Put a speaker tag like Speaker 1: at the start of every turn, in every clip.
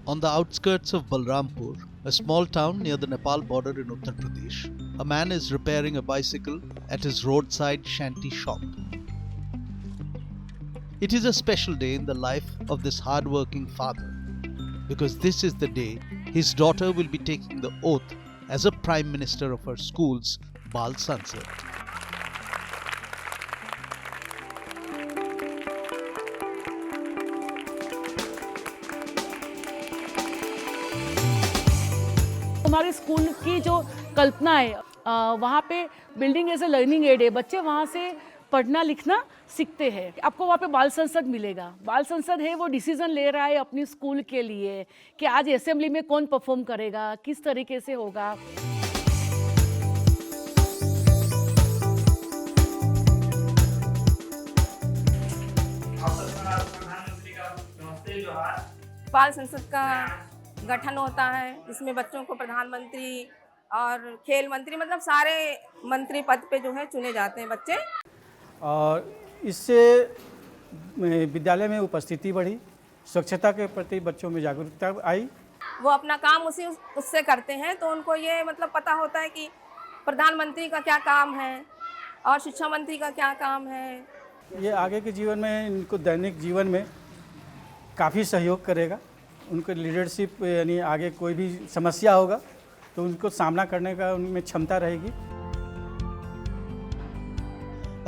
Speaker 1: On the outskirts of Balrampur, a small town near the Nepal border in Uttar Pradesh, a man is repairing a bicycle at his roadside shanty shop. It is a special day in the life of this hard-working father, because this is the day his daughter will be taking the oath as a Prime Minister of her school's Bal Sansad.
Speaker 2: हमारे school की जो कल्पना है वहाँ पे building as a learning aid है, बच्चे वहाँ से पढ़ना लिखना सीखते हैं। आपको वहाँ पे बाल संसद मिलेगा। बाल संसद है वो डिसीजन ले रहा है अपनी स्कूल के लिए कि आज असेंबली में कौन परफॉर्म करेगा, किस तरीके से होगा।
Speaker 3: बाल संसद का गठन होता है, इसमें बच्चों को प्रधानमंत्री और खेल मंत्री मतलब सारे मंत्री पद पे जो है चुने जाते हैं बच्चे।
Speaker 4: और इससे विद्यालय में उपस्थिति बढ़ी, स्वच्छता के प्रति बच्चों में जागरूकता आई।
Speaker 3: वो अपना काम उससे करते हैं तो उनको ये मतलब पता होता है कि प्रधानमंत्री का क्या काम है और शिक्षा मंत्री का क्या काम है।
Speaker 4: ये आगे के जीवन में इनको दैनिक जीवन में काफ़ी सहयोग करेगा। उनको लीडरशिप यानी आगे कोई भी समस्या होगा तो उनको सामना करने का उनमें क्षमता रहेगी।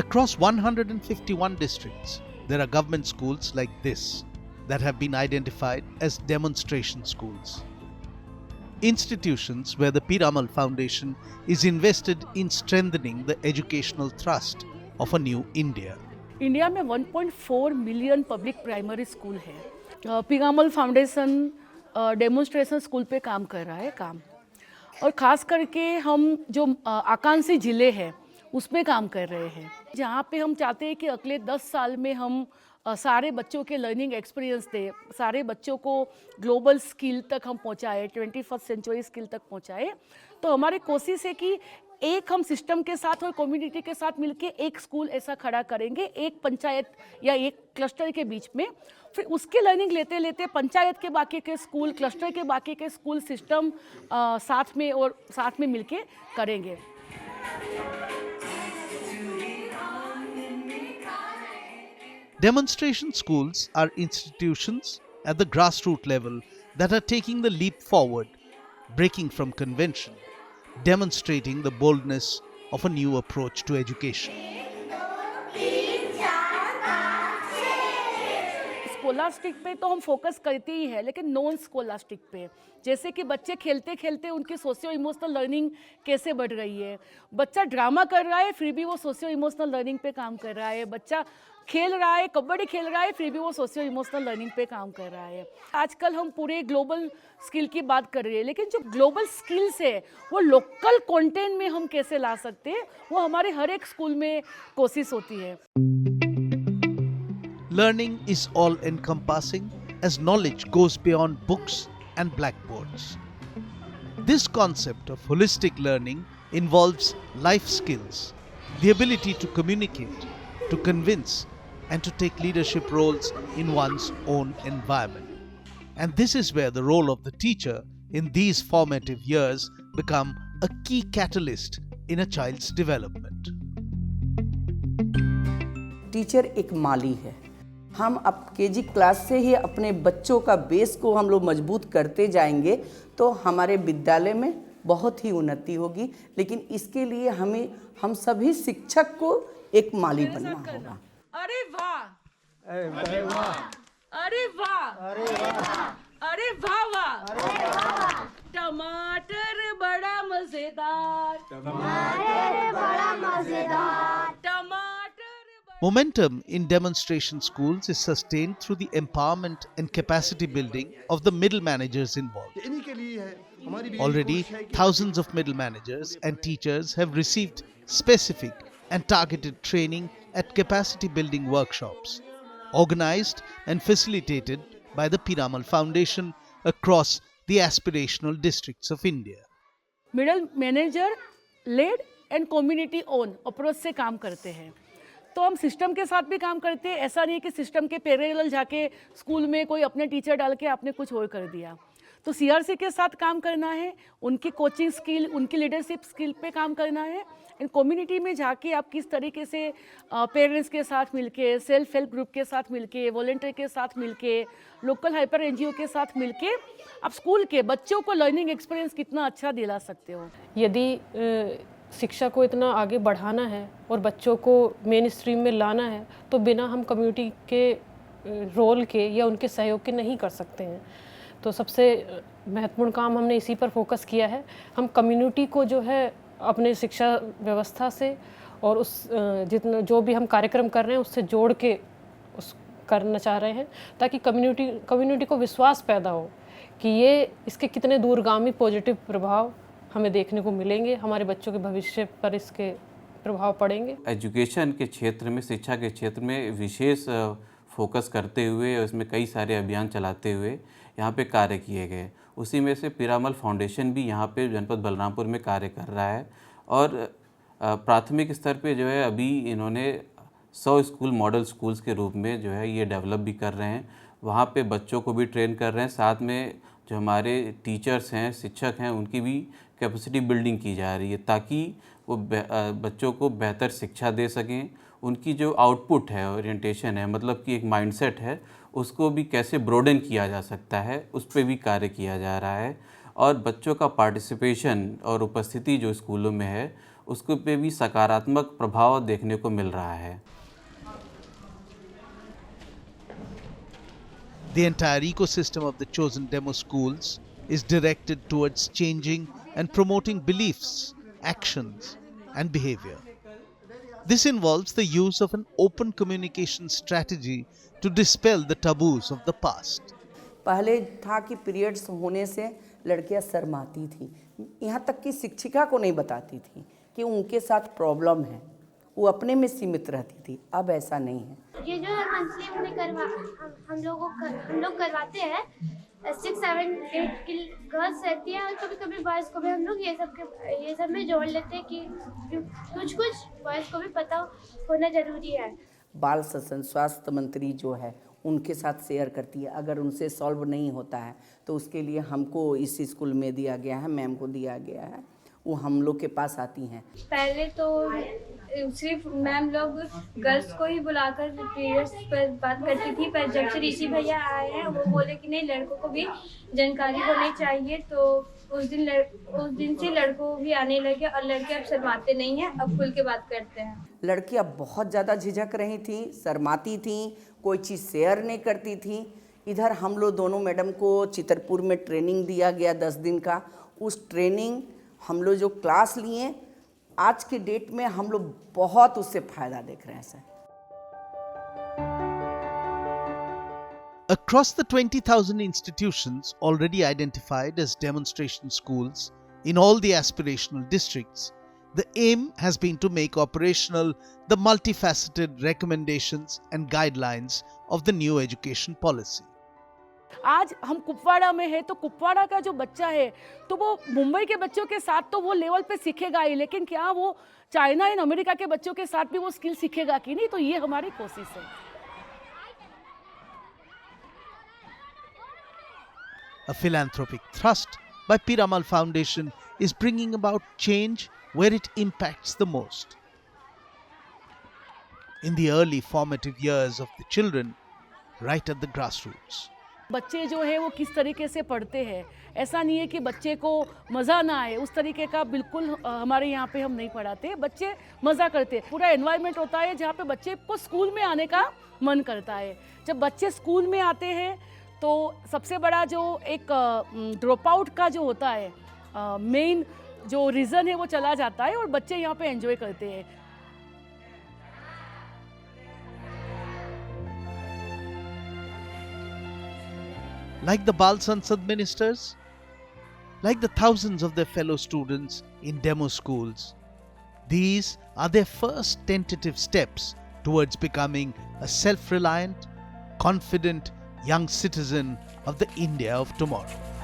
Speaker 1: Across 151 districts, there are government schools like this that have been identified as demonstration schools. Institutions where the Piramal Foundation is invested in strengthening the educational thrust of a new India.
Speaker 2: India में 1.4 million public primary school है। Piramal foundation demonstration school पे काम कर रहा है और ख़ास करके हम जो आकांक्षी ज़िले हैं उसमें काम कर रहे हैं, जहाँ पे हम चाहते हैं कि अगले 10 साल में हम सारे बच्चों के लर्निंग एक्सपीरियंस दें, सारे बच्चों को ग्लोबल स्किल तक हम पहुँचाएँ, 21st सेंचुरी स्किल तक पहुँचाएँ। तो हमारी कोशिश है कि एक हम सिस्टम के साथ और कम्युनिटी के साथ मिलके एक स्कूल ऐसा खड़ा करेंगे, एक पंचायत या एक क्लस्टर के बीच में। फिर उसके लर्निंग लेते लेते पंचायत के बाकी के स्कूल, क्लस्टर के बाकी के स्कूल सिस्टम साथ में मिलके करेंगे।
Speaker 1: Demonstration schools are institutions at the grassroots level that are taking the leap forward, breaking from convention, demonstrating the boldness of a new approach to education.
Speaker 2: Scholastic पे तो हम फोकस करते ही है, लेकिन नॉन स्कोलास्टिक पे, जैसे कि बच्चे खेलते खेलते उनकी सोशियो इमोशनल लर्निंग कैसे बढ़ रही है। बच्चा ड्रामा कर रहा है फिर भी वो सोशियो इमोशनल लर्निंग पे काम कर रहा है। बच्चा खेल रहा है, कबड्डी खेल रहा है, फिर भी वो सोशियो इमोशनल लर्निंग पे काम कर रहा है। आजकल हम पूरे ग्लोबल स्किल की बात कर रहे हैं, लेकिन जो ग्लोबल स्किल्स है वो लोकल कंटेंट में हम कैसे ला सकते हैं, वो हमारे हर एक स्कूल में कोशिश होती है।
Speaker 1: Learning is all-encompassing as knowledge goes beyond books and blackboards. This concept of holistic learning involves life skills, the ability to communicate, to convince, and to take leadership roles in one's own environment. And this is where the role of the teacher in these formative years become a key catalyst in a child's development.
Speaker 5: Teacher एक माली है। हम अब KG class से ही अपने बच्चों का base को हम लोग मजबूत करते जाएंगे तो हमारे विद्यालय में बहुत ही उन्नति होगी। लेकिन इसके लिए हम सभी शिक्षक को एक माली बनना होगा।
Speaker 2: अरे वाह, अरे वाह, अरे वाह, अरे वाह, अरे वाह वाह। टमाटर बड़ा मजेदार, टमाटर बड़ा मजेदार, टमाटर।
Speaker 1: Momentum in demonstration schools is sustained through the empowerment and capacity building of the middle managers involved. Already, thousands of middle managers and teachers have received specific and targeted training at capacity building workshops, organized and facilitated by the Piramal Foundation across the aspirational districts of India.
Speaker 2: Middle manager led and community own approach से काम करते हैं। तो हम system के साथ भी काम करते हैं, ऐसा नहीं है कि सिस्टम के पैरेलल जाके स्कूल में कोई अपने टीचर डाल के आपने कुछ और कर दिया। तो सीआरसी के साथ काम करना है, उनकी कोचिंग स्किल, उनकी लीडरशिप स्किल पे काम करना है। इन कम्युनिटी में जाके आप किस तरीके से पेरेंट्स के साथ मिलके, सेल्फ हेल्प ग्रुप के साथ मिलके, वॉलंटियर के साथ मिलके, लोकल हाइपर एनजीओ के साथ मिलके आप स्कूल के बच्चों को लर्निंग एक्सपीरियंस कितना अच्छा दिला सकते हो।
Speaker 6: यदि शिक्षा को इतना आगे बढ़ाना है और बच्चों को मेन स्ट्रीम में लाना है तो बिना हम कम्युनिटी के रोल के या उनके सहयोग के नहीं कर सकते हैं। तो सबसे महत्वपूर्ण काम हमने इसी पर फोकस किया है। हम कम्युनिटी को जो है अपने शिक्षा व्यवस्था से और उस जितना जो भी हम कार्यक्रम कर रहे हैं उससे जोड़ के उस करना चाह रहे हैं, ताकि कम्युनिटी को विश्वास पैदा हो कि ये इसके कितने दूरगामी पॉजिटिव प्रभाव हमें देखने को मिलेंगे, हमारे बच्चों के भविष्य पर इसके प्रभाव पड़ेंगे।
Speaker 7: एजुकेशन के क्षेत्र में, शिक्षा के क्षेत्र में विशेष फोकस करते हुए, उसमें कई सारे अभियान चलाते हुए यहाँ पे कार्य किए गए। उसी में से पीरामल फाउंडेशन भी यहाँ पे जनपद बलरामपुर में कार्य कर रहा है और प्राथमिक स्तर पे जो है अभी इन्होंने 100 स्कूल मॉडल स्कूल्स के रूप में जो है ये डेवलप भी कर रहे हैं। वहाँ पे बच्चों को भी ट्रेन कर रहे हैं, साथ में जो हमारे टीचर्स हैं, शिक्षक हैं, उनकी भी कैपेसिटी बिल्डिंग की जा रही है ताकि वो बच्चों को बेहतर शिक्षा दे सकें। उनकी जो आउटपुट है, ओरिएंटेशन है, मतलब कि एक माइंडसेट है, उसको भी कैसे ब्रोडन किया जा सकता है, उस पर भी कार्य किया जा रहा है। और बच्चों का पार्टिसिपेशन और उपस्थिति जो स्कूलों में है उसको पे भी सकारात्मक प्रभाव देखने को मिल रहा है।
Speaker 1: The entire ecosystem of the chosen demo schools is directed towards changing and promoting beliefs, actions, and behavior. This involves the use of an open communication strategy to dispel the taboos of the past.
Speaker 5: पहले था कि periods होने से लड़कियां शर्माती थी, यहाँ तक कि शिक्षिका को नहीं बताती थी कि उनके साथ प्रॉब्लम है, वो अपने में सीमित रहती थी। अब ऐसा नहीं है।
Speaker 8: ये जो मंथली हम लोग करवाते हैं 6, 7, 8 की गर्ल्स रहती है और कभी कभी बॉयज़ को भी हम लोग ये सब में जोड़ लेते हैं कि कुछ बॉयज़ को भी पता होना ज़रूरी है।
Speaker 5: बाल सदन स्वास्थ्य मंत्री जो है उनके साथ शेयर करती है, अगर उनसे सॉल्व नहीं होता है तो उसके लिए हमको इस स्कूल में दिया गया है, मैम को दिया गया है, वो हम लोग के पास आती हैं।
Speaker 8: पहले तो सिर्फ मैम लोग गर्ल्स को ही बुलाकर पीरियड्स पर बात करती थी, पर जब से ऋषि भैया आए हैं वो बोले कि नहीं, लड़कों को भी जानकारी होनी चाहिए। तो उस दिन से लड़कों भी आने लगे और लड़के अब शर्माते नहीं हैं, अब खुल के बात करते हैं।
Speaker 5: लड़कियां बहुत ज़्यादा झिझक रही थी, शर्माती थी, कोई चीज़ शेयर नहीं करती थी। इधर हम लोग दोनों मैडम को चितरपुर में ट्रेनिंग दिया गया 10 दिन का। उस ट्रेनिंग हम लोग जो क्लास लिए, आज के डेट में हम लोग बहुत उससे फायदा देख रहे हैं sir.
Speaker 1: Across the 20,000 institutions already identified as demonstration schools in all the aspirational districts, the aim has been to make operational the multifaceted recommendations and guidelines of the new education policy.
Speaker 2: आज हम कुपवाड़ा में है तो कुपवाड़ा का जो बच्चा है तो वो मुंबई के बच्चों के साथ तो वो लेवल पे सीखेगा ही, लेकिन क्या वो चाइना एंड अमेरिका के बच्चों के साथ भी वो स्किल सीखेगा कि नहीं? तो ये हमारी कोशिश है।
Speaker 1: A philanthropic thrust by Piramal Foundation is bringing about change where it impacts the most. In the early formative years of the children, right at the grassroots.
Speaker 2: बच्चे जो है वो किस तरीके से पढ़ते हैं, ऐसा नहीं है कि बच्चे को मज़ा ना आए, उस तरीके का बिल्कुल हमारे यहाँ पे हम नहीं पढ़ाते। बच्चे मज़ा करते, पूरा एनवायरनमेंट होता है जहाँ पे बच्चे को स्कूल में आने का मन करता है। जब बच्चे स्कूल में आते हैं तो सबसे बड़ा जो एक ड्रॉप आउट का जो होता है मेन जो रीज़न है वो चला जाता है और बच्चे यहाँ पे एंजॉय करते हैं।
Speaker 1: Like the Bal Sansad ministers, like the thousands of their fellow students in demo schools, these are their first tentative steps towards becoming a self-reliant, confident young citizen of the India of tomorrow.